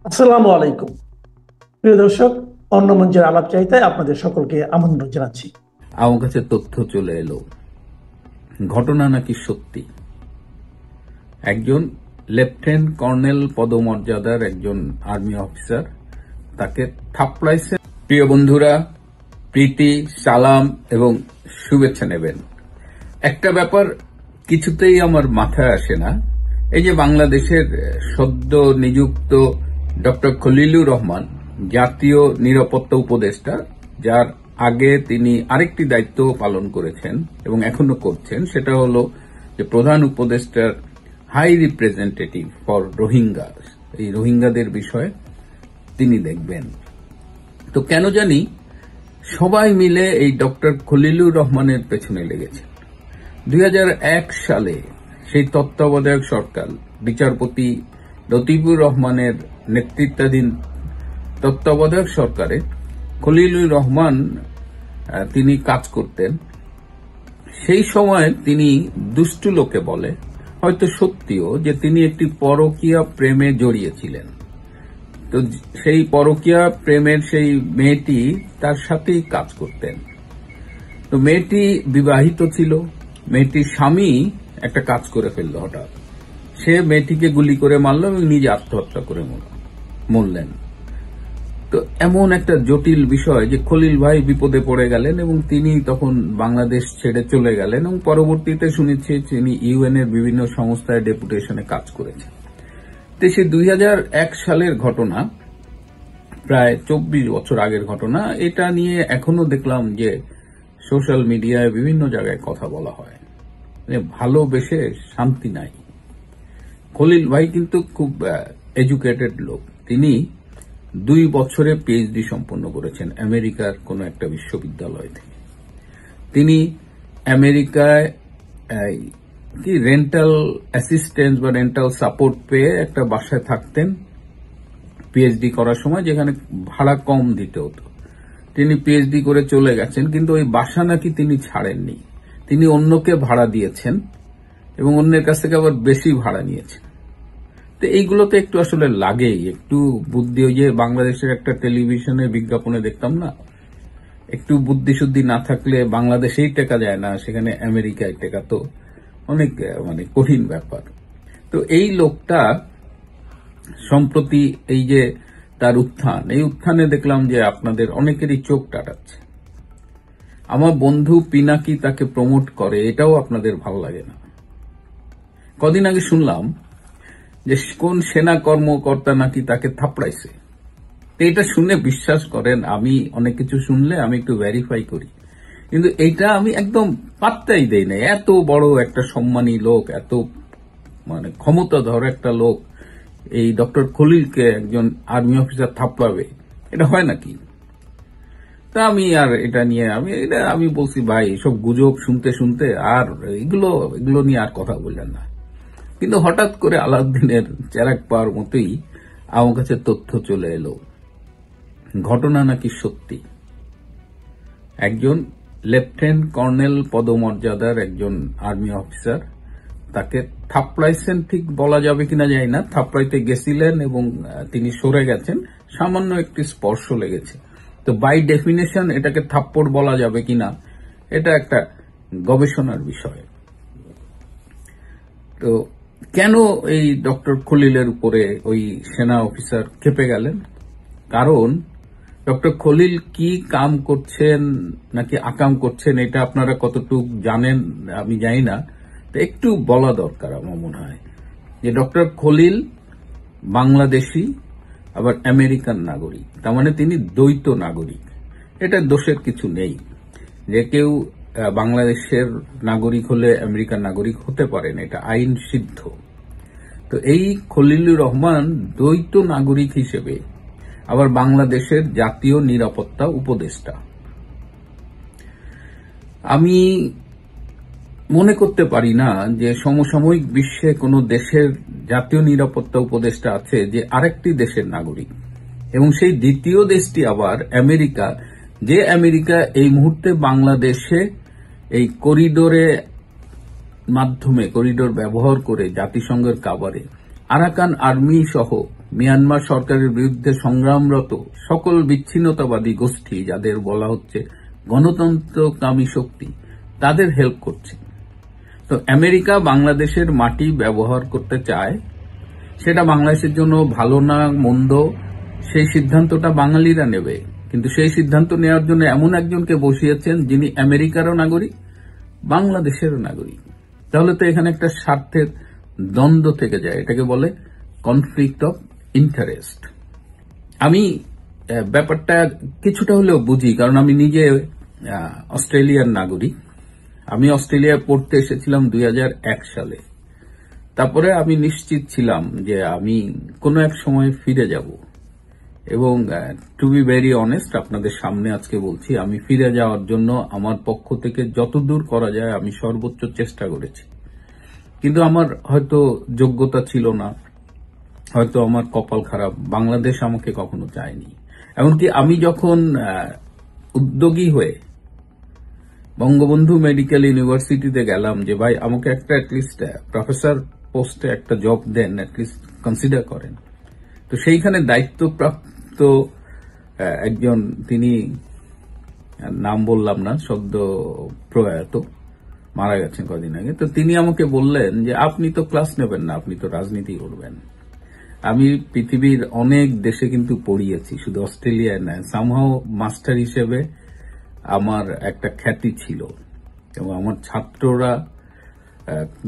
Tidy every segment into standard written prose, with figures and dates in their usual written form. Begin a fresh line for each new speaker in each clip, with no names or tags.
আসসালামু আলাইকুম। প্রিয় দর্শক, অন্য মঞ্চের আলাপচারিতায় আপনাদের সকলকে আমন্ত্রণ জানাচ্ছি।
আমার কাছে তথ্য চলে এলো, ঘটনা নাকি সত্যি। একজন লেফটেন্যান্ট কর্নেল পদমর্যাদার একজন আর্মি অফিসার তাকে থাপড়াইছে। প্রিয় বন্ধুরা, প্রীতি, সালাম এবং শুভেচ্ছা নেবেন। একটা ব্যাপার কিছুতেই আমার মাথায় আসে না। এই যে বাংলাদেশের সদ্য নিযুক্ত ডক্টর খলিলুর রহমান জাতীয় নিরাপত্তা উপদেষ্টা, যার আগে তিনি আরেকটি দায়িত্ব পালন করেছেন এবং এখনো করছেন, সেটা হলো যে প্রধান উপদেষ্টার হাই রিপ্রেজেন্টেটিভ ফর রোহিঙ্গা, এই রোহিঙ্গাদের বিষয়ে তিনি দেখবেন। তো কেন জানি সবাই মিলে এই ডক্টর খলিলুর রহমানের পেছনে লেগেছে। 2001 সালে সেই তত্ত্বাবধায়ক সরকার, বিচারপতি লতিফুর রহমানের নেতৃত্বাধীন তত্ত্বাবধায়ক সরকারে খলিলুর রহমান তিনি কাজ করতেন। সেই সময় তিনি দুষ্টু লোকে বলে, হয়তো সত্যিও, যে তিনি একটি পরকীয়া প্রেমে জড়িয়েছিলেন। তো সেই পরকীয়া প্রেমের সেই মেয়েটি তার সাথেই কাজ করতেন। তো মেয়েটি বিবাহিত ছিল। মেয়েটির স্বামী একটা কাজ করে ফেলল হঠাৎ। সে মেয়েটিকে গুলি করে মারল এবং নিজে আত্মহত্যা করে মরলেন। তো এমন একটা জটিল বিষয় যে খলিল ভাই বিপদে পড়ে গেলেন এবং তিনি তখন বাংলাদেশ ছেড়ে চলে গেলেন এবং পরবর্তীতে শুনেছি তিনি ইউএন এর বিভিন্ন সংস্থায় ডেপুটেশনে কাজ করেছেন। তো সে 2001 সালের ঘটনা, প্রায় 24 বছর আগের ঘটনা। এটা নিয়ে এখনো দেখলাম যে সোশ্যাল মিডিয়ায় বিভিন্ন জায়গায় কথা বলা হয়, ভালোবেসে শান্তি নাই। খলিল ভাই কিন্তু খুব এডুকেটেড লোক। তিনি 2 বছরে পিএইচডি সম্পন্ন করেছেন আমেরিকার কোন একটা বিশ্ববিদ্যালয় থেকে। তিনি আমেরিকায় কি রেন্টাল অ্যাসিস্ট্যান্স বা রেন্টাল সাপোর্ট পেয়ে একটা বাসায় থাকতেন পিএইচডি করার সময়, যেখানে ভাড়া কম দিতে হতো। তিনি পিএইচডি করে চলে গেছেন, কিন্তু ওই বাসা নাকি তিনি ছাড়েননি। তিনি অন্যকে ভাড়া দিয়েছেন এবং অন্যের কাছ থেকে আবার বেশি ভাড়া নিয়েছেন। তো এইগুলোতে একটু আসলে লাগেই একটু বুদ্ধি। ওই যে বাংলাদেশের একটা টেলিভিশনে বিজ্ঞাপনে দেখতাম না, একটু বুদ্ধি শুদ্ধি না থাকলে বাংলাদেশেই টেকা যায় না, সেখানে আমেরিকায় টেকা তো অনেক কঠিন ব্যাপার। তো এই লোকটা সম্প্রতি এই যে তার উত্থান, এই উত্থানে দেখলাম যে আপনাদের অনেকেরই চোখ টাটাচ্ছে। আমার বন্ধু পিনাকি তাকে প্রমোট করে, এটাও আপনাদের ভালো লাগে না। কদিন আগে শুনলাম যে কোন সেনা কর্মকর্তা নাকি তাকে থাপড়াইছে। এটা শুনে বিশ্বাস করেন, আমি অনেক কিছু শুনলে আমি একটু ভেরিফাই করি, কিন্তু এইটা আমি একদম পাত্তাই দেই না। এত বড় একটা সম্মানী লোক, এত ক্ষমতাধর একটা লোক এই ডক্টর খলিলকে একজন আর্মি অফিসার থাপড়াবে, এটা হয় নাকি? তা আমি আর এটা নিয়ে আমি বলছি, ভাই এসব গুজব শুনতে শুনতে আর এগুলো নিয়ে আর কথা বললেন না। কিন্তু হঠাৎ করে আলাউদ্দিনের চেরাগ পাওয়ার মতোই আমার কাছে তথ্য চলে এলো, ঘটনা নাকি সত্যি। একজন লেফটেন্যান্ট কর্নেল পদমর্যাদার একজন আর্মি অফিসার তাকে থাপড়াইছেন, ঠিক বলা যাবে কিনা জানি না। থাপড়াইতে গেছিলেন এবং তিনি সরে গেছেন, সামান্য একটি স্পর্শ লেগেছে। তো বাই ডেফিনেশন এটাকে থাপ্পড় বলা যাবে কিনা, এটা একটা গবেষণার বিষয়। তো কেন এই ডক্টর খলিলের উপরে ওই সেনা অফিসার ক্ষেপে গেলেন? কারণ ডক্টর খলিল কি কাম করছেন নাকি আকাম করছেন, এটা আপনারা কতটুকু জানেন আমি জানি না। তো একটু বলা দরকার আমার মনে হয় যে ডক্টর খলিল বাংলাদেশি আবার আমেরিকান নাগরিক, তার মানে তিনি দ্বৈত নাগরিক। এটা দোষের কিছু নেই, যে কেউ বাংলাদেশের নাগরিক হলে আমেরিকান নাগরিক হতে পারেন, এটা আইন সিদ্ধ। তো এই খলিলুর রহমান দ্বৈত নাগরিক হিসেবে আবার বাংলাদেশের জাতীয় নিরাপত্তা উপদেষ্টা। আমি মনে করতে পারি না যে সমসাময়িক বিশ্বে কোন দেশের জাতীয় নিরাপত্তা উপদেষ্টা আছে যে আরেকটি দেশের নাগরিক, এবং সেই দ্বিতীয় দেশটি আবার আমেরিকা, যে আমেরিকা এই মুহূর্তে বাংলাদেশে এই করিডোর ব্যবহার করে জাতিসংঘের কাভারে আরাকান আর্মি সহ মিয়ানমার সরকারের বিরুদ্ধে সংগ্রামরত সকল বিচ্ছিন্নতাবাদী গোষ্ঠী, যাদের বলা হচ্ছে গণতন্ত্রকামী শক্তি, তাদের হেল্প করছে। তো আমেরিকা বাংলাদেশের মাটি ব্যবহার করতে চায়, সেটা বাংলাদেশের জন্য ভালো না মন্দ সেই সিদ্ধান্তটা বাঙালিরা নেবে, কিন্তু সেই সিদ্ধান্ত নেওয়ার জন্য এমন একজনকে বসিয়েছেন যিনি আমেরিকারও নাগরিক, বাংলাদেশেরও নাগরিক। তাহলে তো এখানে একটা স্বার্থের দ্বন্দ্ব থেকে যায়, এটাকে বলে কনফ্লিক্ট অফ ইন্টারেস্ট। আমি ব্যাপারটা কিছুটা হলেও বুঝি, কারণ আমি নিজে অস্ট্রেলিয়ার নাগরিক। আমি অস্ট্রেলিয়ায় পড়তে এসেছিলাম 2001 সালে। তারপরে আমি নিশ্চিত ছিলাম যে আমি কোনো এক সময় ফিরে যাব, এবং টু বি ভেরি অনেস্ট আপনাদের সামনে আজকে বলছি, আমি ফিরে যাওয়ার জন্য আমার পক্ষ থেকে যতদূর করা যায় আমি সর্বোচ্চ চেষ্টা করেছি। কিন্তু আমার হয়তো যোগ্যতা ছিল না, হয়তো আমার কপাল খারাপ, বাংলাদেশ আমাকে কখনো চায়নি। এমনকি আমি যখন উদ্যোগী হয়ে বঙ্গবন্ধু মেডিকেল ইউনিভার্সিটিতে গেলাম যে ভাই আমাকে একটা অ্যাটলিস্ট প্রফেসর পোস্টে একটা জব দেন, অ্যাটলিস্ট কনসিডার করেন, তো সেইখানে দায়িত্বপ্রাপ্ত একজন, তিনি নাম বললাম না, সদ্য প্রয়াত, মারা গেছেন কদিন আগে, তো তিনি আমাকে বললেন যে আপনি তো ক্লাস নেবেন না, আপনি তো রাজনীতি করবেন। আমি পৃথিবীর অনেক দেশে কিন্তু পড়িয়েছি, শুধু অস্ট্রেলিয়ায় নয়। সামহাও মাস্টার হিসেবে আমার একটা খ্যাতি ছিল, এবং আমার ছাত্ররা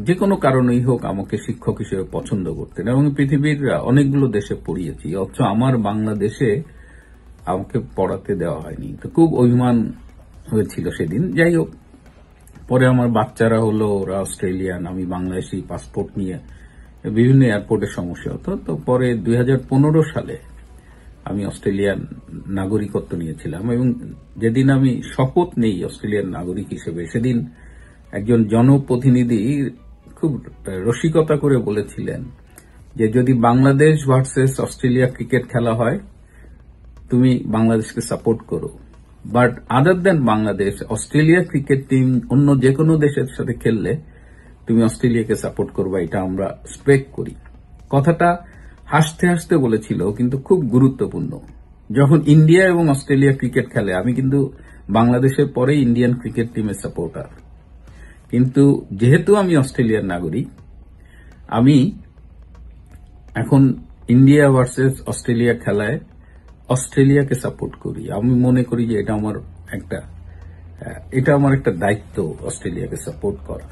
যে কোনো কারণেই হোক আমাকে শিক্ষক হিসেবে পছন্দ করতেন, এবং পৃথিবীর অনেকগুলো দেশে পড়িয়েছি, অথচ আমার বাংলাদেশে আমাকে পড়াতে দেওয়া হয়নি। তো খুব অভিমান হয়েছিল সেদিন। যাই হোক, পরে আমার বাচ্চারা হলো, ওরা অস্ট্রেলিয়ান, আমি বাংলাদেশি, পাসপোর্ট নিয়ে বিভিন্ন এয়ারপোর্টে সমস্যা হতো। তো পরে 2015 সালে আমি অস্ট্রেলিয়ান নাগরিকত্ব নিয়েছিলাম, এবং যেদিন আমি শপথ নেই অস্ট্রেলিয়ান নাগরিক হিসেবে, সেদিন একজন জনপ্রতিনিধি খুব রসিকতা করে বলেছিলেন যে যদি বাংলাদেশ ভার্সেস অস্ট্রেলিয়া ক্রিকেট খেলা হয় তুমি বাংলাদেশকে সাপোর্ট করো, but other than Bangladesh, Australia cricket team অন্য যে কোনো দেশের সাথে খেললে তুমি অস্ট্রেলিয়াকে সাপোর্ট করবা, এটা আমরা এক্সপেক্ট করি। কথাটা হাসতে হাসতে বলেছিল, কিন্তু খুব গুরুত্বপূর্ণ। যখন ইন্ডিয়া এবং অস্ট্রেলিয়া ক্রিকেট খেলে, আমি কিন্তু বাংলাদেশের পরে ইন্ডিয়ান ক্রিকেট টিমের সাপোর্টার, কিন্তু যেহেতু আমি অস্ট্রেলিয়ার নাগরিক, আমি এখন ইন্ডিয়া ভার্সেস অস্ট্রেলিয়া খেলায় অস্ট্রেলিয়াকে সাপোর্ট করি। আমি মনে করি যে এটা আমার একটা দায়িত্ব, অস্ট্রেলিয়াকে সাপোর্ট করা।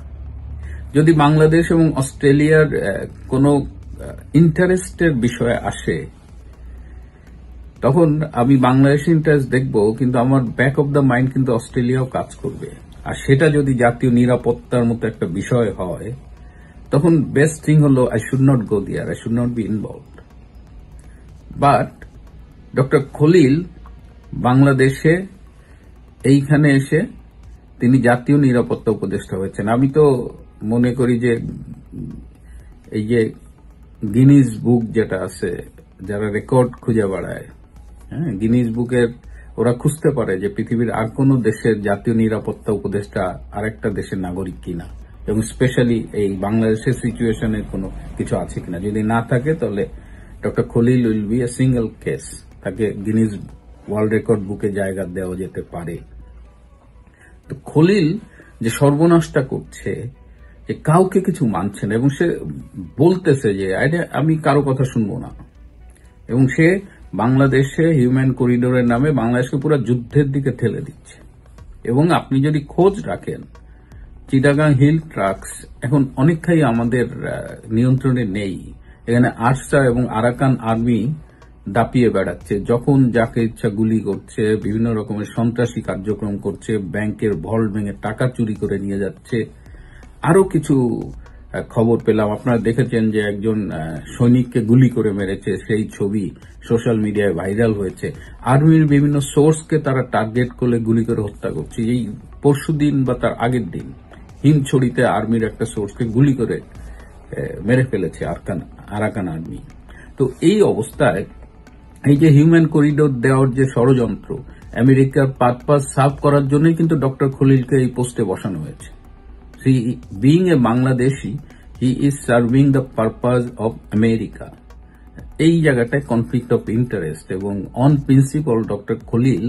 যদি বাংলাদেশ এবং অস্ট্রেলিয়ার কোনো ইন্টারেস্টের বিষয়ে আসে, তখন আমি বাংলাদেশের ইন্টারেস্ট দেখব, কিন্তু আমার ব্যাক অব দ্য মাইন্ড কিন্তু অস্ট্রেলিয়াও কাজ করবে। আর সেটা যদি জাতীয় নিরাপত্তার মতো একটা বিষয় হয়, তখন বেস্ট থিং হলো I should not go there, I should not be involved. But doctor Khalil বাংলাদেশে এইখানে এসে তিনি জাতীয় নিরাপত্তা উপদেষ্টা হয়েছেন। আমি তো মনে করি যে এই যে গিনিস বুক যেটা আছে, যারা রেকর্ড খুঁজে বেড়ায়, হ্যাঁ, গিনিস বুকের ওরা খুঁজতে পারে যে পৃথিবীর আর কোন দেশের জাতীয় নিরাপত্তা উপদেষ্টা আরেকটা দেশের নাগরিক কিনা, এবং স্পেশালি এই বাংলাদেশের সিচুয়েশনে কোনো কিছু আছে কিনা। যদি না থাকে তাহলে doctor Khalil will B a single case, তাকে গিনিস ওয়ার্ল্ড রেকর্ড বুকে জায়গা দেওয়া যেতে পারে। তো খলিল যে সর্বনাশটা করছে, যে কাউকে কিছু মানছে না, এবং সে বলতেছে যে আমি কারো কথা শুনবো না, এবং সে বাংলাদেশে হিউম্যান করিডোরের নামে বাংলাদেশকে পুরো যুদ্ধের দিকে ঠেলে দিচ্ছে। এবং আপনি যদি খোঁজ রাখেন, চিটাগাং হিল ট্রাক্স এখন অনেকটাই আমাদের নিয়ন্ত্রণে নেই। এখানে আরসা এবং আরাকান আর্মি দাপিয়ে বেড়াচ্ছে, যখন যাকে ইচ্ছা গুলি করছে, বিভিন্ন রকমের সন্ত্রাসী কার্যক্রম করছে, ব্যাংকের ভল্ট ভেঙে টাকা চুরি করে নিয়ে যাচ্ছে। আরো কিছু খবর পেলাম, আপনারা দেখেছেন যে একজন সৈনিককে গুলি করে মেরেছে, সেই ছবি সোশ্যাল মিডিয়ায় ভাইরাল হয়েছে। আর্মির বিভিন্ন সোর্সকে তারা টার্গেট করে গুলি করে হত্যা করছে। এই পরশুদিন বা তার আগের দিন হিমছড়িতে আর্মির একটা সোর্সকে গুলি করে মেরে ফেলেছে আরাকান আর্মি। তো এই অবস্থায় এই যে হিউম্যান করিডোর দেওয়ার যে ষড়যন্ত্র, আমেরিকার পারপাস সার্ভ করার জন্যই কিন্তু ডক্টর খলিলকে এই পোস্টে বসানো হয়েছে। Being a Bangladeshi, he is serving the purpose of America. এই জায়গাটায় কনফ্লিক্ট অফ ইন্টারেস্ট, এবং অন প্রিন্সিপাল ডক্টর খলিল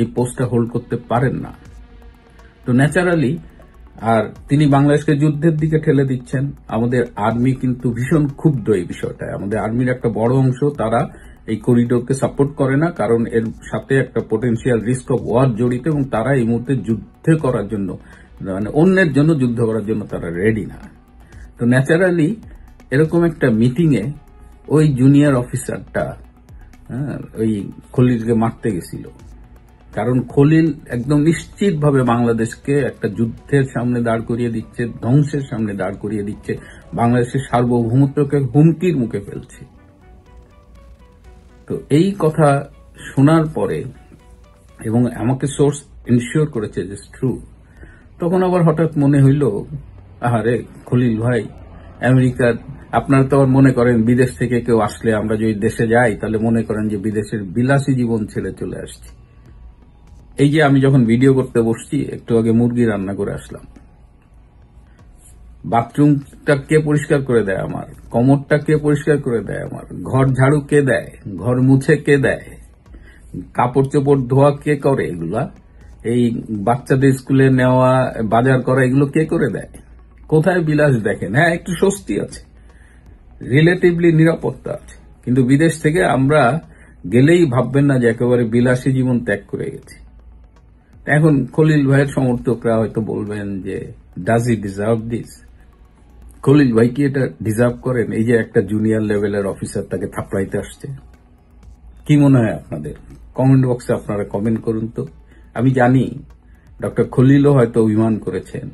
এই পোস্টটা হোল্ড করতে পারেন না। তো ন্যাচারালি আর তিনি বাংলাদেশকে যুদ্ধের দিকে ঠেলে দিচ্ছেন। আমাদের আর্মি কিন্তু ভীষণ ক্ষুব্ধ এই বিষয়টায়। আমাদের আর্মির একটা বড় অংশ তারা এই করিডোরকে সাপোর্ট করে না, কারণ এর সাথে একটা পোটেনশিয়াল রিস্ক অফ ওয়ার জড়িত, এবং তারা এই মুহূর্তে যুদ্ধ করার জন্য, মানে অন্যের জন্য যুদ্ধ করার জন্য তারা রেডি না। তো ন্যাচারালি এরকম একটা মিটিং এ ওই জুনিয়র অফিসারটা ওই খলিলকে মারতে গেছিল, কারণ খলিল একদম নিশ্চিতভাবে বাংলাদেশকে একটা যুদ্ধের সামনে দাঁড় করিয়ে দিচ্ছে, ধ্বংসের সামনে দাঁড় করিয়ে দিচ্ছে, বাংলাদেশের সার্বভৌমত্বকে হুমকির মুখে ফেলছে। তো এই কথা শোনার পরে, এবং আমাকে সোর্স ইনশিওর করেছে যে ট্রু, তখন আবার হঠাৎ মনে হইল, আহারে খলিল ভাই, আমেরিকার আপনারা তো আবার মনে করেন বিদেশ থেকে কেউ আসলে আমরা যদি দেশে যাই তাহলে মনে করেন যে বিদেশের বিলাসী জীবন ছেড়ে চলে আসছি। এই যে আমি যখন ভিডিও করতে বসছি, একটু আগে মুরগি রান্না করে আসলাম। বাথরুমটা কে পরিষ্কার করে দেয় আমার, কমোডটা কে পরিষ্কার করে দেয় আমার, ঘর ঝাড়ু কে দেয়, ঘর মুছে কে দেয়, কাপড় চোপড় ধোয়া কে করে, এগুলা এই বাচ্চাদের স্কুলে নেওয়া, বাজার করা, এগুলো কে করে দেয়? কোথায় বিলাস দেখেন? হ্যাঁ, একটু স্বস্তি আছে, রিলেটিভলি নিরাপত্তা আছে, কিন্তু বিদেশ থেকে আমরা গেলেই ভাববেন না যে একেবারে বিলাসী জীবন ত্যাগ করে গেছে। এখন খলিল ভাইয়ের সমর্থকরা হয়তো বলবেন যে does he deserve this? Khalil ভাই কি এটা ডিজার্ভ করেন? এই যে একটা জুনিয়র লেভেলের অফিসার তাকে থাপড়াইতে আসছে। কি মনে হয় আপনাদের? কমেন্ট বক্সে আপনারা কমেন্ট করুন তো। আমি জানি ডক্টর খলিলও হয়তো অভিমান করেছেন,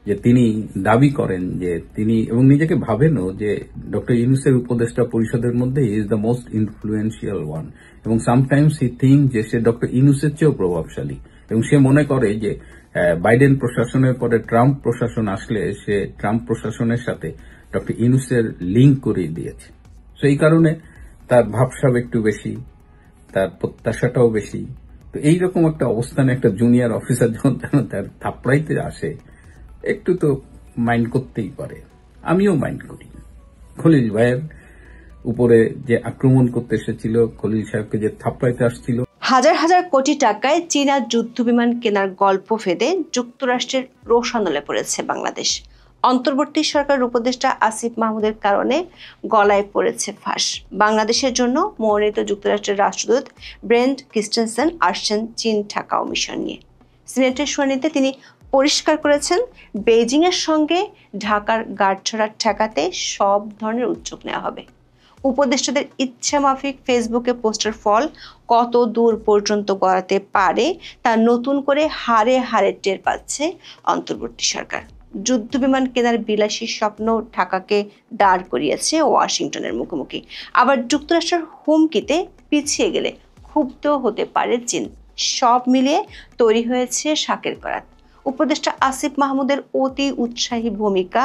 যে তিনি দাবি করেন যে তিনি, এবং নিজেকে ভাবেনও যে ডক্টর ইউনূসের উপদেষ্টা পরিষদের মধ্যে he is the most influential one, এবং সামটাইমস হি থিঙ্ক যে সে ডক্টর ইউনূসের চেয়েও প্রভাবশালী, এবং সে মনে করে যে বাইডেন প্রশাসনের পরে ট্রাম্প প্রশাসন আসলে সে ট্রাম্প প্রশাসনের সাথে ডক্টর ইউনূসের লিঙ্ক করিয়ে দিয়েছে। তো এই কারণে তার ভাবসাব একটু বেশি, তার প্রত্যাশাটাও বেশি। তো এইরকম একটা অবস্থানে একটা জুনিয়র অফিসার যখন তার থাপড়াইতে আসে, একটু তো মাইন্ড করতেই পারে। আমিও মাইন্ড করি। খলিল ভাইয়ের উপরে যে আক্রমণ করতে এসেছিল, খলিল সাহেবকে যে থাপড়াইতে আসছিল,
হাজার হাজার কোটি টাকায় চীনা যুদ্ধবিমান কেনার গল্প ফেদে যুক্তরাষ্ট্রের রোষানলে পড়েছে বাংলাদেশ। অন্তর্বর্তী সরকার উপদেষ্টা আসিফ মাহমুদের কারণে গলায় পড়েছে ফাঁস। বাংলাদেশের জন্য মনোনীত যুক্তরাষ্ট্রের রাষ্ট্রদূত ব্রেন্ট ক্রিস্টেনসেন আসছেন চীন ঠাকাও মিশন নিয়ে। সিনেটের শুনানিতে তিনি পরিষ্কার করেছেন, বেইজিংয়ের সঙ্গে ঢাকার গাঁটছড়া ঠেকাতে সব ধরনের উদ্যোগ নেওয়া হবে। উপদেষ্টাদের ইচ্ছা মাফিক ফেসবুকে পোস্টের ফল কত দূর পর্যন্ত গড়াতে পারে তা নতুন করে হাড়ে হাড়ে টের পাচ্ছে অন্তর্বর্তী সরকার। যুদ্ধবিমান কেনার বিলাসী স্বপ্ন ঢাকাকে দাঁড় করিয়েছে ওয়াশিংটনের মুখোমুখি। আবার যুক্তরাষ্ট্রের হুমকিতে পিছিয়ে গেলে ক্ষুব্ধ হতে পারে চীন। সব মিলিয়ে তৈরি হয়েছে শাকের করাত। উপদেষ্টা আসিফ মাহমুদের অতি উৎসাহী ভূমিকা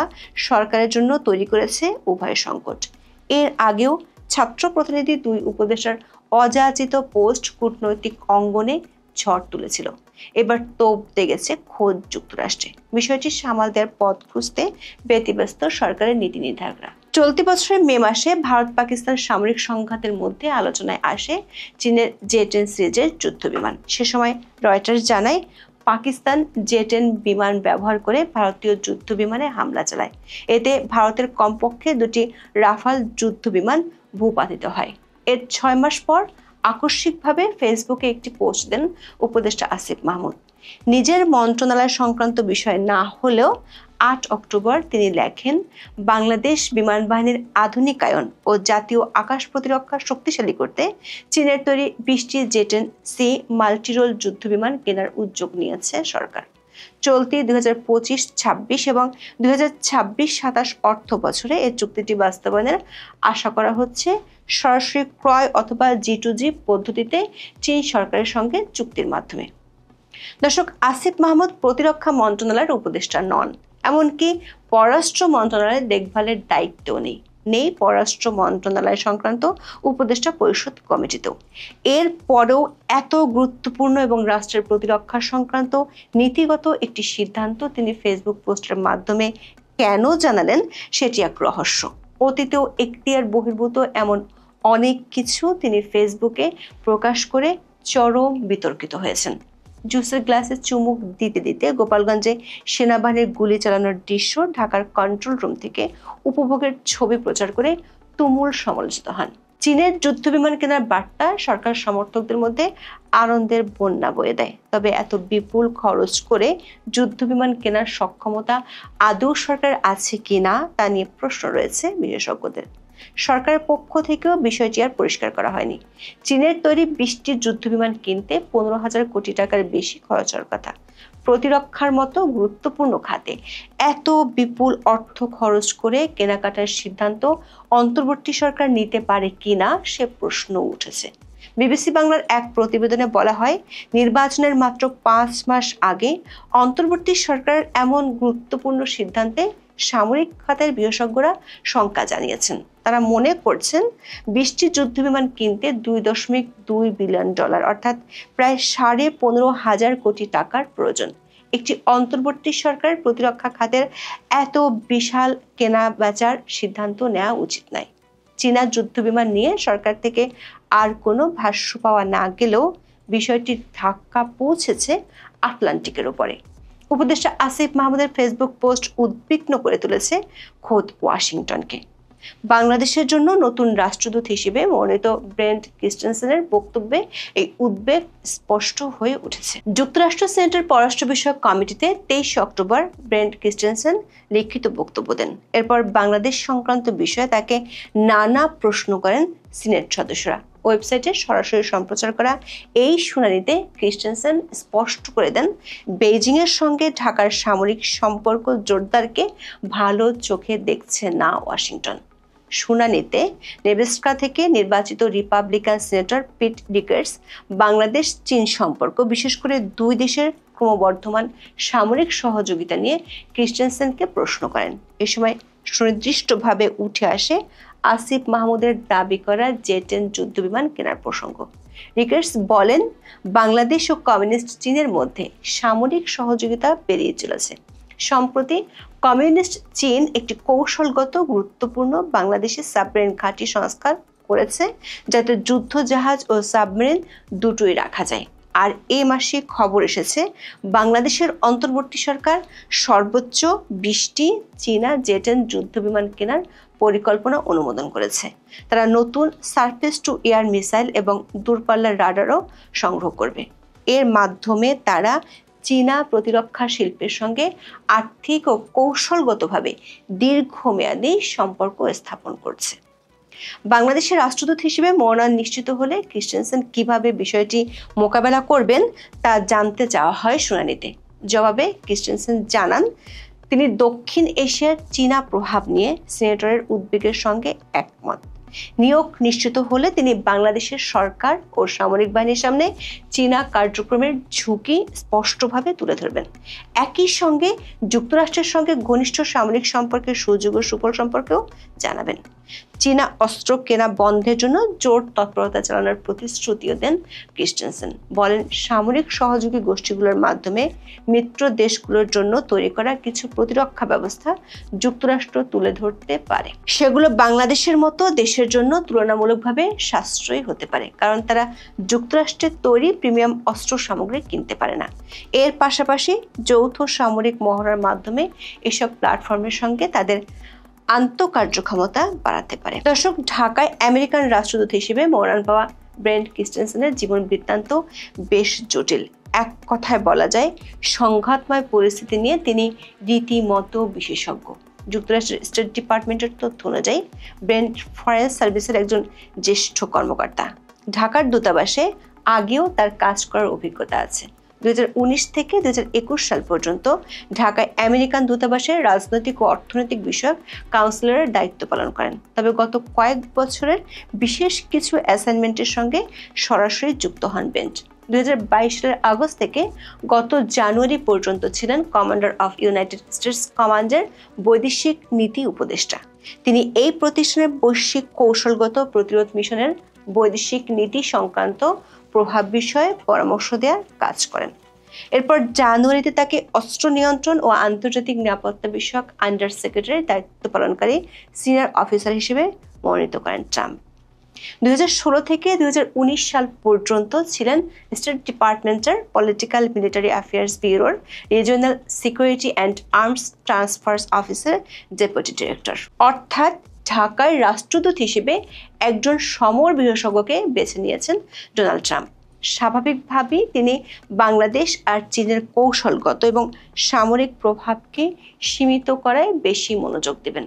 সরকারের জন্য তৈরি করেছে উভয় সংকট। এর আগেও ছাত্র প্রতিনিধি দুই উপদেষ্টার অযাচিত পোস্ট কূটনৈতিক অঙ্গনে ঝড় তুলেছিল। এবার তোপ দেগেছে খোদ যুক্তরাষ্ট্রে। বিষয়টি সামাল দেওয়ার পথ খুঁজতে ব্যতিব্যস্ত সরকারের নীতি নির্ধারকরা। চলতি বছরের মে মাসে ভারত পাকিস্তান সামরিক সংঘাতের মধ্যে আলোচনায় আসে চীনের জে-10 সিরিজের যুদ্ধবিমান। সে সময় রয়টার্স জানায়, পাকিস্তান জে-10 বিমান ব্যবহার করে ভারতীয় যুদ্ধ বিমানে হামলা চালায়। এতে ভারতের কমপক্ষে 2টি রাফাল যুদ্ধ বিমান ভূপাতিত হয়। এর 6 মাস পর আকস্মিকভাবে ফেসবুকে একটি পোস্ট দেন উপদেষ্টা আসিফ মাহমুদ। নিজের মন্ত্রণালয় সংক্রান্ত বিষয় না হলেও 8 অক্টোবর তিনি লেখেন, বাংলাদেশ বিমান বাহিনীর আধুনিকায়ন ও জাতীয় আকাশ প্রতিরক্ষা শক্তিশালী করতে চীনের তৈরি 20টি জে-10 সি মাল্টিরোল যুদ্ধবিমান কেনার উদ্যোগ নিয়েছে সরকার। চলতি 2025-26 এবং 2026-27 অর্থ বছরে এই চুক্তিটি বাস্তবায়নের আশা করা হচ্ছে সরাসরি ক্রয় অথবা G2G পদ্ধতিতে চীন সরকারের সঙ্গে চুক্তির মাধ্যমে। দর্শক, আসিফ মাহমুদ প্রতিরক্ষা মন্ত্রণালয়ের উপদেষ্টা নন, এমনকি পররাষ্ট্র মন্ত্রণালয়ের দেখভালের দায়িত্বও নেই পররাষ্ট্র মন্ত্রণালয় সংক্রান্ত উপদেষ্টা পরিষদ কমিটিতেও। এর পরেও এত গুরুত্বপূর্ণ এবং রাষ্ট্রের প্রতিরক্ষা সংক্রান্ত নীতিগত একটি সিদ্ধান্ত তিনি ফেসবুক পোস্টের মাধ্যমে কেন জানালেন সেটি এক রহস্য। অতীতেও এখতিয়ার বহির্ভূত এমন অনেক কিছু তিনি ফেসবুকে প্রকাশ করে চরম বিতর্কিত হয়েছেন। জুসের গ্লাসে চুমুক দিতে দিতে গোপালগঞ্জে সেনাবাহিনীর গুলি চালানোর দৃশ্য ঢাকার কন্ট্রোল রুম থেকে উপভোগের ছবি প্রচার করে তুমুল সমালোচিত হন। চীনের যুদ্ধবিমান কেনার বার্তা সরকার সমর্থকদের মধ্যে আনন্দের বন্যা বয়ে দেয়। তবে এত বিপুল খরচ করে যুদ্ধবিমান কেনার সক্ষমতা আদৌ সরকার আছে কিনা তা নিয়ে প্রশ্ন রয়েছে বিশেষজ্ঞদের। সরকারের পক্ষ থেকেও বিষয়টি আর পরিষ্কার করা হয়নি। চীনের তৈরি 20টি যুদ্ধবিমান কিনতে 15,000 কোটি টাকার বেশি খরচ হওয়ার কথা। প্রতিরক্ষার মতো গুরুত্বপূর্ণ খাতে এত বিপুল অর্থ খরচ করে কেনাকাটার সিদ্ধান্ত অন্তর্বর্তী সরকার নিতে পারে কিনা সে প্রশ্ন উঠেছে। বিবিসি বাংলার এক প্রতিবেদনে বলা হয়, নির্বাচনের মাত্র 5 মাস আগে অন্তর্বর্তী সরকারের এমন গুরুত্বপূর্ণ সিদ্ধান্তে সামরিক খাতের বিশেষজ্ঞরা শঙ্কা জানিয়েছেন। তারা মনে করছেন 20টি যুদ্ধবিমান কিনতে $2.2 বিলিয়ন অর্থাৎ প্রায় 15,500 কোটি টাকার প্রয়োজন। একটি অন্তর্বর্তী সরকার প্রতিরক্ষা খাতের এত বিশাল কেনা বেচার সিদ্ধান্ত নেওয়া উচিত নয়। চীনা যুদ্ধবিমান নিয়ে সরকার থেকে আর কোনো ভাষ্য পাওয়া না গেলেও বিষয়টির ধাক্কা পৌঁছেছে আটলান্টিকের উপরে। উপদেষ্টা আসিফ মাহমুদের ফেসবুক পোস্ট উদ্বিগ্ন করে তুলেছে খোদ ওয়াশিংটনকে। বাংলাদেশের জন্য নতুন রাষ্ট্রদূত হিসেবে মনোনীত ব্রেন্ট ক্রিস্টেনসেনের বক্তব্যে এই উদ্বেগ স্পষ্ট হয়ে উঠেছে। যুক্তরাষ্ট্র সেনেটের পররাষ্ট্র বিষয়ক কমিটিতে 23 অক্টোবর ব্রেন্ট ক্রিস্টেনসেন লিখিত বক্তব্য দেন। এরপর বাংলাদেশ সংক্রান্ত বিষয়ে তাকে নানা প্রশ্ন করেন সিনেট সদস্যরা। ওয়েবসাইটে সরাসরি সম্প্রচার করা এই শুনানিতে ক্রিস্টেনসেন স্পষ্ট করে দেন, বেইজিংয়ের সঙ্গে ঢাকার সামরিক সম্পর্ক জোরদারকে ভালো চোখে দেখছে না ওয়াশিংটন। শুনানিতে নেব্রাস্কা থেকে নির্বাচিত রিপাবলিকান সিনেটর পিট ডিকার্স বাংলাদেশ চীন সম্পর্ক, বিশেষ করে দুই দেশের ক্রমবর্ধমান সামরিক সহযোগিতা নিয়ে ক্রিস্টেনসেনকে প্রশ্ন করেন। এ সময় সুনির্দিষ্টভাবে উঠে আসে আসিফ মাহমুদের দাবি করা জেট-10 যুদ্ধবিমান কেনার প্রসঙ্গ। রিকার্স বলেন, বাংলাদেশ ও কমিউনিস্ট চীনের মধ্যে সামরিক সহযোগিতা বেড়ে চলেছে। সম্প্রতি কমিউনিস্ট চীন একটি কৌশলগত গুরুত্বপূর্ণ বাংলাদেশের সাবমেরিন ঘাঁটি সংস্কার করেছে, যাতে যুদ্ধ জাহাজ ও সাবমেরিন দুটোই রাখা যায়। আর এই মাসে খবর এসেছে বাংলাদেশের অন্তর্বর্তী সরকার সর্বোচ্চ 20টি চীনা জেট-10 যুদ্ধবিমান কেনার পরিকল্পনা অনুমোদন করেছে। তারা নতুন সারফেস টু এয়ার মিসাইল এবং দূরপাল্লার রাডারও সংগ্রহ করবে। এর মাধ্যমে তারা চীনা প্রতিরক্ষা শিল্পের সঙ্গে আর্থিক ও কৌশলগতভাবে দীর্ঘমেয়াদী সম্পর্ক স্থাপন করছে। বাংলাদেশের রাষ্ট্রদূত হিসেবে মনোনয়ন নিশ্চিত হলে ক্রিস্টেনসেন কিভাবে বিষয়টি মোকাবেলা করবেন তা জানতে চাওয়া হয় শুনানিতে। জবাবে ক্রিস্টেনসেন জানান, তিনি দক্ষিণ এশিয়ার চীনা প্রভাব নিয়ে সিনেটরের উদ্বেগের সঙ্গে একমত। নিয়োগ নিশ্চিত হলে তিনি বাংলাদেশের সরকার ও সামরিক বাহিনীর সামনে চীনা কার্যক্রমের ঝুঁকি স্পষ্টভাবে তুলে ধরবেন। একই সঙ্গে যুক্তরাষ্ট্রের সঙ্গে ঘনিষ্ঠ সামরিক সম্পর্কের সুযোগ ও সুফল সম্পর্কেও জানাবেন। চীনা অস্ত্র কেনা বন্ধের জন্য জোর তৎপরতা চালানোর প্রতিশ্রুতিও দেন ক্রিস্টেনসেন। বলেন, সামরিক সহযোগী গোষ্ঠীগুলোর মাধ্যমে মিত্র দেশগুলোর জন্য তৈরি করা কিছু প্রতিরক্ষা ব্যবস্থা যুক্তরাষ্ট্র তুলে ধরতে পারে। সেগুলো বাংলাদেশের মতো দেশের জন্য তুলনামূলকভাবে সাশ্রয়ী হতে পারে, কারণ তারা যুক্তরাষ্ট্রের তৈরি প্রিমিয়াম অস্ত্র সামগ্রী কিনতে পারে না। এর পাশাপাশি যৌথ সামরিক মহড়ার মাধ্যমে এসব প্ল্যাটফর্মের সঙ্গে তাদের আন্তঃকার্যক্ষমতা বাড়াতে পারে। দর্শক, ঢাকায় আমেরিকান রাষ্ট্রদূত হিসেবে মনোনয়ন পাওয়া ব্রেন্ট ক্রিস্টেনসেনের জীবন বৃত্তান্ত বেশ জটিল। এক কথায় বলা যায়, সংঘাতময় পরিস্থিতি নিয়ে তিনি রীতিমতো বিশেষজ্ঞ। যুক্তরাষ্ট্রের স্টেট ডিপার্টমেন্টের তথ্য অনুযায়ী ব্রেন্ট ফরেন সার্ভিসের একজন জ্যেষ্ঠ কর্মকর্তা। ঢাকার দূতাবাসে আগেও তার কাজ করার অভিজ্ঞতা আছে। 2019 থেকে 2021 সাল পর্যন্ত ঢাকায় আমেরিকান দূতাবাসের রাজনৈতিক ও অর্থনৈতিক বিষয়ক কাউন্সিলরের দায়িত্ব পালন করেন। তবে গত কয়েক বছরের বিশেষ কিছু অ্যাসাইনমেন্টের সঙ্গে সরাসরি যুক্ত হন ব্রেন্ট। 2022 সালের আগস্ট থেকে গত জানুয়ারি পর্যন্ত ছিলেন কমান্ডার অফ ইউনাইটেড স্টেটস কমান্ডের বৈদেশিক নীতি উপদেষ্টা। তিনি এই প্রতিষ্ঠানের বৈশ্বিক কৌশলগত প্রতিরোধ মিশনের বৈদেশিক নীতি সংক্রান্ত প্রভাব বিষয়ে পরামর্শ দেওয়ার কাজ করেন। এরপর জানুয়ারিতে তাকে অস্ত্র নিয়ন্ত্রণ ও আন্তর্জাতিক নিরাপত্তা বিষয়ক আন্ডার সেক্রেটারির দায়িত্ব পালনকারী সিনিয়র অফিসার হিসেবে মনোনীত করেন ট্রাম্প। 2016 থেকে 2019 সাল পর্যন্ত ছিলেন স্টেট ডিপার্টমেন্টের পলিটিক্যাল মিলিটারি অ্যাফেয়ার্স ব্যুরোর regional security and arms transfers অফিসের ডেপুটি ডিরেক্টর। অর্থাৎ ঢাকার রাষ্ট্রদূত হিসেবে একজন সমর বিশেষজ্ঞকে বেছে নিয়েছেন ডোনাল্ড ট্রাম্প। স্বাভাবিকভাবেই তিনি বাংলাদেশ আর চীনের কৌশলগত এবং সামরিক প্রভাবকে সীমিত করায় বেশি মনোযোগ দেবেন।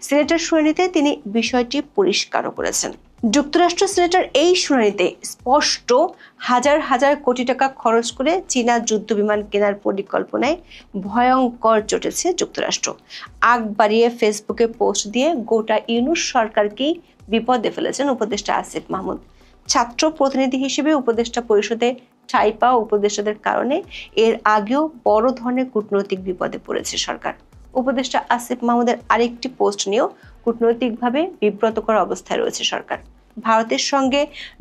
সিনেটের শুনানিতে তিনি বিষয়টি পরিষ্কারও করেছেন। যুক্তরাষ্ট্র সিনেটের এই শুনানিতে স্পষ্ট হাজার হাজার কোটি টাকা খরচ করে চীনা যুদ্ধবিমান কেনার পরিকল্পনায় ভয়ঙ্কর চটেছে যুক্তরাষ্ট্র। আগ বাড়িয়ে ফেসবুকে পোস্ট দিয়ে গোটা ইউনূস সরকারকেই বিপদে ফেলেছেন উপদেষ্টা আসিফ মাহমুদ। ছাত্র প্রতিনিধি হিসেবে উপদেষ্টা পরিষদে ঠাঁই পাওয়া উপদেষ্টাদের কারণে এর আগেও বড় ধরনের কূটনৈতিক বিপদে পড়েছে সরকার। উপদেষ্টা আসিফ মাহমুদের আরেকটি পোস্ট নিয়েও কূটনৈতিকভাবে বিব্রতকর অবস্থায় রয়েছে সরকার। ভারতের সঙ্গে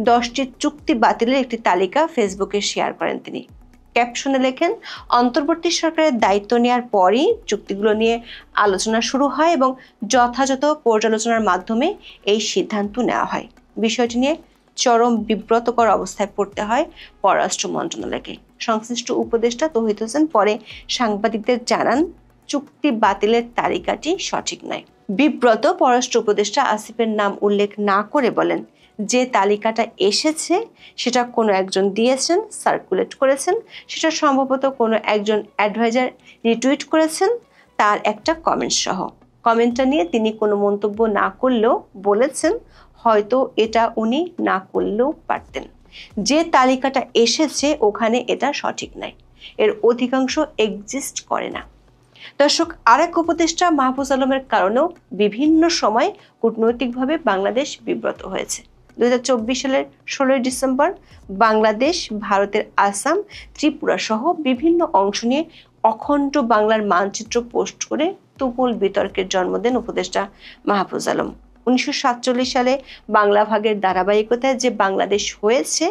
10টি চুক্তি বাতিলের একটি তালিকা ফেসবুকে শেয়ার করেন তিনি। ক্যাপশনে লেখেন, অন্তর্বর্তী সরকারের দায়িত্ব নেওয়ার পরই চুক্তিগুলো নিয়ে আলোচনা শুরু হয় এবং যথাযথ পর্যালোচনার মাধ্যমে এই সিদ্ধান্ত নেওয়া হয়। বিষয়টি নিয়ে চরম বিব্রতকর অবস্থায় পড়তে হয় পররাষ্ট্র মন্ত্রণালয়কে। সংশ্লিষ্ট উপদেষ্টা তৌহিদ হোসেন পরে সাংবাদিকদের জানান, চুক্তি বাতিলের তালিকাটি সঠিক নয়। বিব্রত পররাষ্ট্র উপদেষ্টা আসিফের নাম উল্লেখ না করে বলেন, যে তালিকাটা এসেছে সেটা কোনো একজন দিয়েছেন, সার্কুলেট করেছেন, সেটা সম্ভবত কোনো একজন অ্যাডভাইজার রিটুইট করেছেন তার একটা কমেন্ট সহ। কমেন্টটা নিয়ে তিনি কোনো মন্তব্য না করলেও বলেছেন হয়তো এটা উনি না করলেও পারতেন। যে তালিকাটা এসেছে ওখানে এটা সঠিক নয়, এর অধিকাংশ এক্সিস্ট করে না। দর্শক, আরেক উপদেষ্টা মাহফুজ আলমের কারণেও বিভিন্ন সময় কূটনৈতিকভাবে বাংলাদেশ বিব্রত হয়েছে। 2024 সালের 16 ডিসেম্বর বাংলাদেশ ভারতের আসাম, ত্রিপুরা সহ বিভিন্ন অংশ নিয়ে অখণ্ড বাংলার মানচিত্র পোস্ট করে তুমুল বিতর্কের জন্ম দেন উপদেষ্টা মাহফুজ আলম। 1947 সালে বাংলা ভাগের ধারাবাহিকতায় যে বাংলাদেশ হয়েছে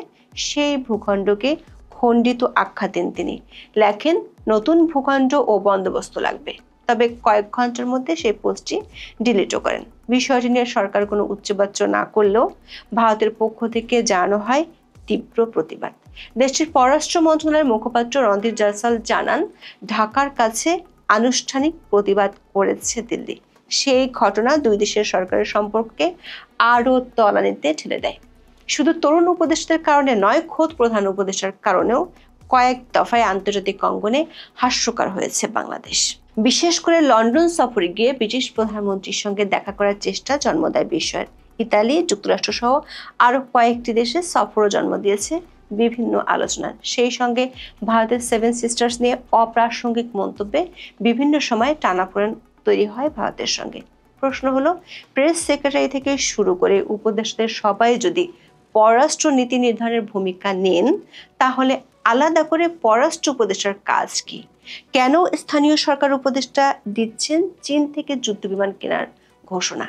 সেই ভূখণ্ডকে খণ্ডিত আখ্যা দেন তিনি। লেখেন, নতুন ভূখণ্ড ও বন্দোবস্ত লাগবে। তবে কয়েক ঘন্টার মধ্যে সেই পোস্টটি ডিলিটও করেন। বিষয়টি নিয়ে সরকার কোনো উচ্চবাচ্য না করলেও ভারতের পক্ষ থেকে জানানো হয় তীব্র প্রতিবাদ। দেশটির পররাষ্ট্র মন্ত্রণালয়ের মুখপাত্র রণধীর জয়সাল জানান, ঢাকার কাছে আনুষ্ঠানিক প্রতিবাদ করেছে দিল্লি। সেই ঘটনা দুই দেশের সরকারের সম্পর্ককে আরও তলানিতে ঠেলে দেয়। শুধু তরুণ উপদেষ্টাদের কারণে নয়, খোদ প্রধান উপদেষ্টার কারণেও কয়েক দফায় আন্তর্জাতিক অঙ্গনে হাস্যকর হয়েছে বাংলাদেশ। বিশেষ করে লন্ডন সফরে গিয়ে ব্রিটিশ প্রধানমন্ত্রীর সঙ্গে দেখা করার চেষ্টা জন্ম দেয় বিষয়ের। ইতালি, যুক্তরাষ্ট্র সহ আরও কয়েকটি দেশে সফরও জন্ম দিয়েছে বিভিন্ন আলোচনার। সেই সঙ্গে ভারতের 7 সিস্টার্স নিয়ে অপ্রাসঙ্গিক মন্তব্যে বিভিন্ন সময় টানাপোড়েন তৈরি হয় ভারতের সঙ্গে। প্রশ্ন হলো, প্রেস সেক্রেটারি থেকে শুরু করে উপদেষ্টাদের সবাই যদি পররাষ্ট্র নীতি নির্ধারণের ভূমিকা নেন, তাহলে আলাদা করে পররাষ্ট্র উপদেষ্টার কাজ কি? কেন স্থানীয় সরকার উপদেষ্টা দিচ্ছেন চীন থেকে যুদ্ধবিমান কেনার ঘোষণা?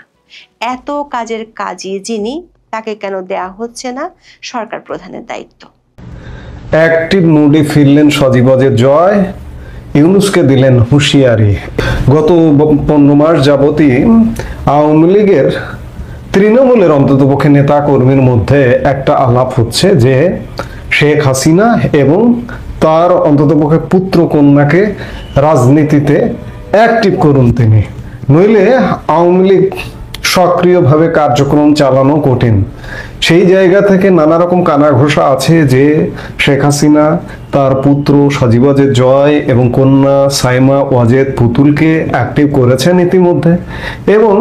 এত কাজের কাজই যিনি, তাকে কেন দেয়া হচ্ছে না সরকার প্রধানের দায়িত্ব?
অ্যাক্টিভ মুডে ফিরলেন সজীবজের জয়, ইউনূসকে দিলেন হুঁশিয়ারি। গত 15 মাস যাবতই আওয়ামী লীগের তৃণমূলের অন্ততপক্ষে নেতা কর্মীর মধ্যে একটা আলাপ হচ্ছে যে শেখ হাসিনা এবং তার অন্ততপক্ষে পুত্র কন্যাকে রাজনীতিতে অ্যাক্টিভ করুন তিনি, নইলে আওয়ামী লীগ সক্রিয়ভাবে কার্যক্রম চালানো কঠিন। সেই জায়গা থেকে নানা রকম কানাঘোষা আছে যে শেখ হাসিনা তার পুত্র সজীবজের জয় এবং কন্যা সাইমা ওয়াজেদ পুতুলকে অ্যাক্টিভ করেছেন ইতিমধ্যে, এবং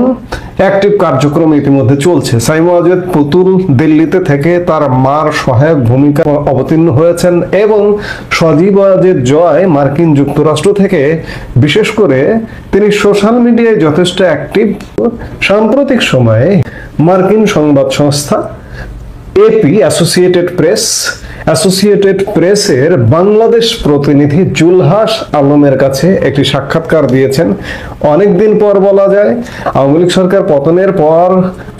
অ্যাক্টিভ কার্যক্রম ইতিমধ্যে চলছে। সাইমা ওয়াজেদ পুতুল দিল্লিতে থেকে তার মার সহায়ক ভূমিকা অবতীর্ণ হয়েছেন, এবং সজীব ওয়াজেদ জয় মার্কিন যুক্তরাষ্ট্র থেকে বিশেষ করে তিনি সোশ্যাল মিডিয়ায় যথেষ্ট অ্যাক্টিভ। সাম্প্রতিক সময়ে মার্কিন সংবাদ সংস্থা এপি অ্যাসোসিয়েটেড প্রেসের বাংলাদেশ প্রতিনিধি জুলহাস আলমের কাছে একটি সাক্ষাৎকার দিয়েছেন। অনেকদিন পর বলা যায়, আওয়ামী লীগ সরকার পতনের পর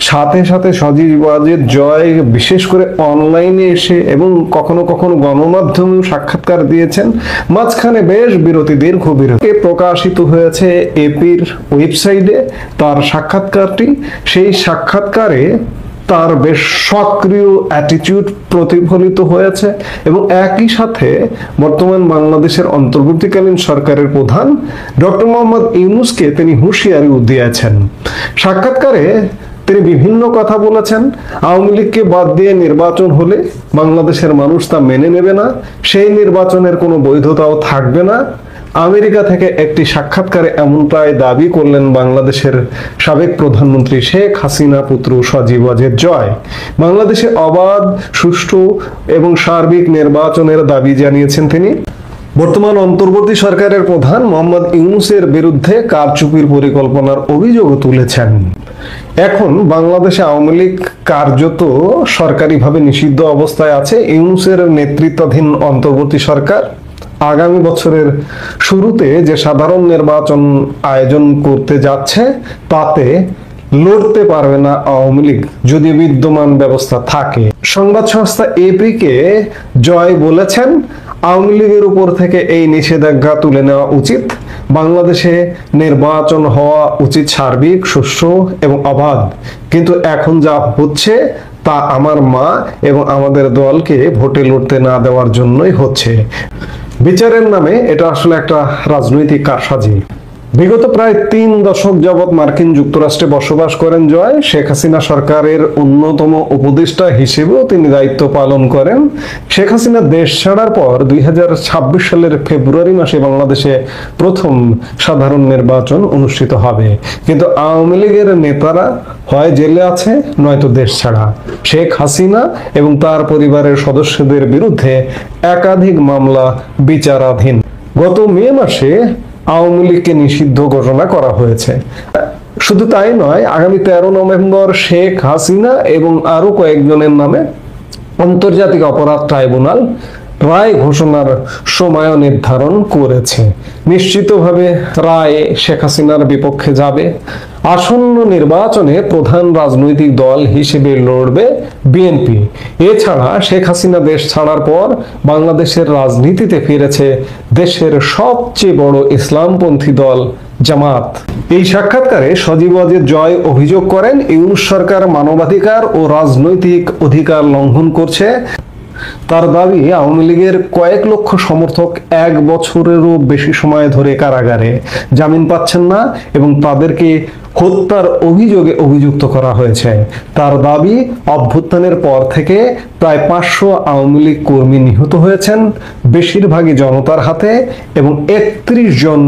সাথে সাথে সজীব ওয়াজেদ জয় বিশেষ করে অনলাইনে এসে এবং কখনো কখনো গণমাধ্যমেও সাক্ষাৎকার দিয়েছেন। মাঝখানে বেশ বিরতি, দীর্ঘ বিরতি প্রকাশিত হয়েছে এপির ওয়েবসাইটে তার সাক্ষাৎকারটি। সেই সাক্ষাৎকারে তার বেশ সক্রিয় অ্যাটিটিউড প্রতিফলিত হয়েছে এবং একই সাথে বর্তমান বাংলাদেশের অন্তর্বর্তীকালীন সরকারের প্রধান ডক্টর মোহাম্মদ ইউনূসকে তিনি হুঁশিয়ারি দিয়েছেন। সাক্ষাৎকারে তিনি বিভিন্ন কথা বলেছেন। আওয়ামী লীগকে বাদ দিয়ে নির্বাচন হলে বাংলাদেশের মানুষ তা মেনে নেবে না, সেই নির্বাচনের কোনো বৈধতাও থাকবে না। আমেরিকা থেকে একটি সাক্ষাৎকারে এমনটাই দাবি করলেন বাংলাদেশের সাবেক প্রধানমন্ত্রী শেখ হাসিনা পুত্র সজীব ওয়াজেদ জয়। বাংলাদেশে অবাধ, সুষ্ঠু এবং সার্বিক নির্বাচনের দাবি জানিয়েছেন তিনি। বর্তমান অন্তর্বর্তী সরকারের প্রধান মোহাম্মদ ইউনূসের বিরুদ্ধে কারচুপির পরিকল্পনার অভিযোগও তুলেছেন। এখন বাংলাদেশে আওয়ামী লীগ কার্যত সরকারিভাবে নিষিদ্ধ অবস্থায় আছে। ইউনূসের নেতৃত্বাধীন অন্তর্বর্তী সরকার আগামী বছরের শুরুতে যে সাধারণ নির্বাচন আয়োজন করতে যাচ্ছে তাতে লড়তে পারবে না আওয়ামী লীগ যদি বিদ্যমান ব্যবস্থা থাকে। সংবাদ সংস্থা এপিকে জয় বলেছেন, আওয়ামী লীগের উপর থেকে এই নিষেধাজ্ঞা তুলে নেওয়া উচিত। বাংলাদেশে নির্বাচন হওয়া উচিত সার্বিক, সুষ্ঠু এবং অবাধ। কিন্তু এখন যা হচ্ছে তা আমার মা এবং আমাদের দলকে ভোটে লড়তে না দেওয়ার জন্যই হচ্ছে। বিচারের নামে এটা আসলে একটা রাজনৈতিক কারসাজি। বিগত প্রায় 3 দশক যাবৎ মার্কিন যুক্তরাষ্ট্রে বসবাস করেন জয়। শেখ হাসিনা সরকারের অন্যতম উপদেষ্টা হিসেবেও তিনি দায়িত্ব পালন করেন। শেখ হাসিনা দেশ ছাড়ার পর 2026 সালের ফেব্রুয়ারি মাসে বাংলাদেশে প্রথম সাধারণ নির্বাচন অনুষ্ঠিত হবে। কিন্তু আওয়ামী লীগের নেতারা হয় জেলে আছে নয়তো দেশ ছাড়া। শেখ হাসিনা এবং তার পরিবারের সদস্যদের বিরুদ্ধে একাধিক মামলা বিচারাধীন। গত মে মাসে আওয়ামী লীগকে নিষিদ্ধ ঘোষণা করা হয়েছে। শুধু তাই নয়, আগামী 13 নভেম্বর শেখ হাসিনা এবং আরো কয়েকজনের নামে আন্তর্জাতিক অপরাধ ট্রাইব্যুনাল রায় ঘোষণার সময় নির্ধারণ করেছে। নিশ্চিতভাবে রায় শেখ হাসিনার বিপক্ষে যাবে। আসন্ন নির্বাচনে প্রধান রাজনৈতিক দল হিসেবে লড়বে বিএনপি। এছাড়া শেখ হাসিনা দেশ ছাড়ার পর বাংলাদেশের রাজনীতিতে ফিরেছে দেশের সবচেয়ে বড় ইসলামপন্থী দল জামাত। এই সাক্ষাৎকারে সজীব ওয়াজেদ জয় অভিযোগ করেন, ইউনূস সরকার মানবাধিকার ও রাজনৈতিক অধিকার লঙ্ঘন করছে। তার দাবি, আওয়ামী লীগের কয়েক লক্ষ সমর্থক 1 বছরেরও বেশি সময় ধরে কারাগারে, জামিন পাচ্ছেন না এবং তাদেরকে হত্যার অভিযোগে অভিযুক্ত করা হয়েছে। তার দাবি, অভ্যুত্থানের পর থেকে প্রায় 500 আওয়ামী লীগ কর্মী নিহত হয়েছেন, বেশিরভাগই জনতার হাতে, এবং 31 জন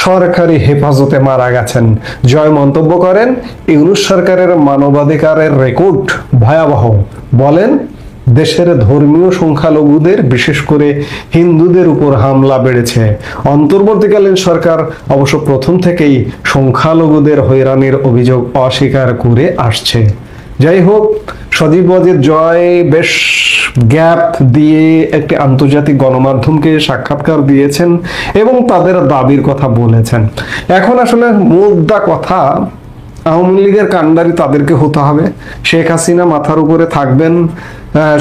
সরকারি হেফাজতে মারা গেছেন। জয় মন্তব্য করেন, ইউনূস সরকারের মানবাধিকারের রেকর্ড ভয়াবহ। বলেন, দেশের ধর্মীয় সংখ্যালঘুদের, বিশেষ করে হিন্দুদের উপর হামলা বেড়েছে। অন্তর্বর্তীকালীন সরকার অবশ্য প্রথম থেকেই সংখ্যালঘুদের হয়রানির অভিযোগ অস্বীকার করে আসছে। যাই হোক, সজীব ওয়াজেদ জয় বেশ গ্যাপ দিয়ে একটি আন্তর্জাতিক গণমাধ্যমকে সাক্ষাৎকার দিয়েছেন এবং তাদের দাবির কথা বলেছেন। এখন আসলে মুদ্রা কথা, আওয়ামী লীগের কাণ্ডারি তাদেরকে হতে হবে। শেখ হাসিনা মাথার উপরে থাকবেন,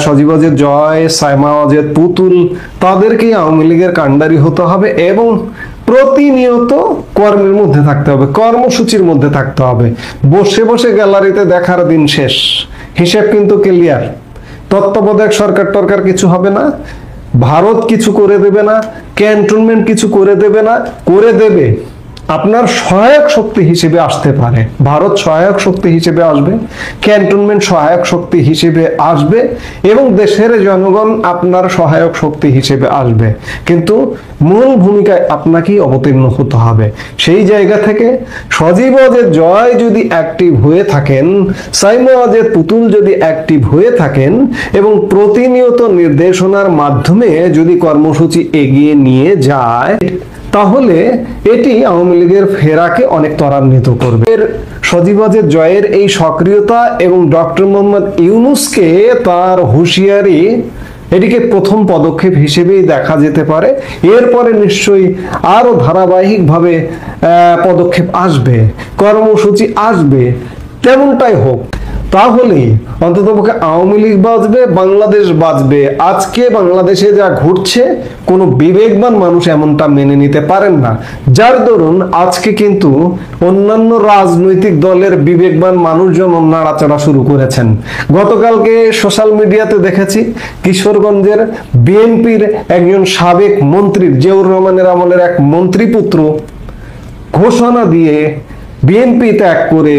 সজীব ওয়াজেদ জয়, সাইমা ওয়াজেদ পুতুল, তাদেরকেই আওয়ামী লীগের কাণ্ডারি হতে হবে এবং প্রতিনিয়ত কর্মের মধ্যে থাকতে হবে, কর্মসূচির মধ্যে থাকতে হবে। বসে বসে গ্যালারিতে দেখার দিন শেষ। হিসেব কিন্তু ক্লিয়ার। তত্ত্বাবধায়ক সরকার টরকার কিছু হবে না, ভারত কিছু করে দেবে না, ক্যান্টনমেন্ট কিছু করে দেবে না, করে দেবে আপনার সহায়ক শক্তি হিসেবে আসতে পারে। ভারত সহায়ক শক্তি হিসেবে আসবে, ক্যান্টনমেন্ট সহায়ক শক্তি হিসেবে আসবে এবং দেশের জনগণ আপনার সহায়ক শক্তি হিসেবে আসবে। কিন্তু মূল ভূমিকায় আপনাকেই অবতীর্ণ হতে হবে। সেই জায়গা থেকে সজীব ওয়াজেদ জয় যদি অ্যাক্টিভ হয়ে থাকেন, সাইমা ওয়াজেদ পুতুল যদি অ্যাক্টিভ হয়ে থাকেন এবং প্রতিনিয়ত নির্দেশনার মাধ্যমে যদি কর্মসূচি এগিয়ে নিয়ে যায়, তাহলে এটি আওয়ামী লীগের ফেরাকে অনেক ত্বরান্বিত করবে। সজীব ওয়াজেদ জয়ের এই সক্রিয়তা এবং ডক্টর মোহাম্মদ ইউনূসকে তার হুঁশিয়ারি, এটিকে প্রথম পদক্ষেপ হিসেবেই দেখা যেতে পারে। এরপরে নিশ্চয়ই আরো ধারাবাহিকভাবে পদক্ষেপ আসবে, কর্মসূচি আসবে। তেমনটাই হোক। তাহলেই অন্ততপক্ষে আওয়ামী লীগ বাঁচবে, বাংলাদেশ বাঁচবে। আজকে বাংলাদেশে যা ঘটছে কোনো বিবেকবান মানুষ এমনটা মেনে নিতে পারেন না, যার দরুন আজকে কিন্তু অন্যান্য রাজনৈতিক দলের বিবেকবান মানুষজন নাড়াচাড়া শুরু করেছেন। গতকালকে সোশ্যাল মিডিয়াতে দেখেছি কিশোরগঞ্জের বিএনপির একজন সাবেক মন্ত্রী, জিয়াউর রহমানের আমলের এক মন্ত্রীপুত্র ঘোষণা দিয়ে বিএনপি ত্যাগ করে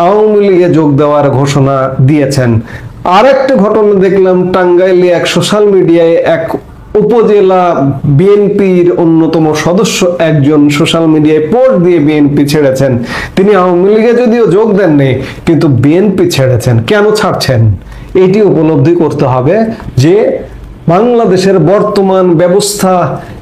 আওয়ামী লীগে যোগ দেওয়ার ঘোষণা দিয়েছেন। আরেকটা ঘটনা দেখলাম, টাঙ্গাইলে এক সোশ্যাল মিডিয়ায় এক উপজেলা বিএনপির অন্যতম সদস্য একজন সোশ্যাল মিডিয়ায় পোস্ট দিয়ে বিএনপি ছেড়েছেন। তিনি আওয়ামী লীগে যদিও যোগ দেননি, কিন্তু বিএনপি ছেড়েছেন। কেন ছাড়ছেন? এটি উপলব্ধি করতে হবে যে বাংলাদেশের বর্তমান ব্যবস্থা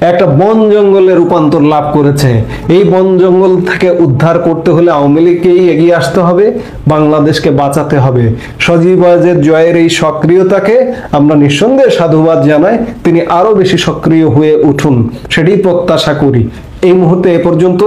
একটা বন জঙ্গলে রূপান্তর লাভ করেছে। এই বন জঙ্গল থেকে উদ্ধার করতে হলে আওয়ামী লীগকেই এগিয়ে আসতে হবে, বাংলাদেশকে বাঁচাতে হবে। সজীব ওয়াজেদ জয়ের এই সক্রিয়তাকে আমরা নিঃসন্দেহে সাধুবাদ জানাই। তিনি আরো বেশি সক্রিয় হয়ে উঠুন, সেটাই প্রত্যাশা করি। এই মুহূর্তে এ পর্যন্ত।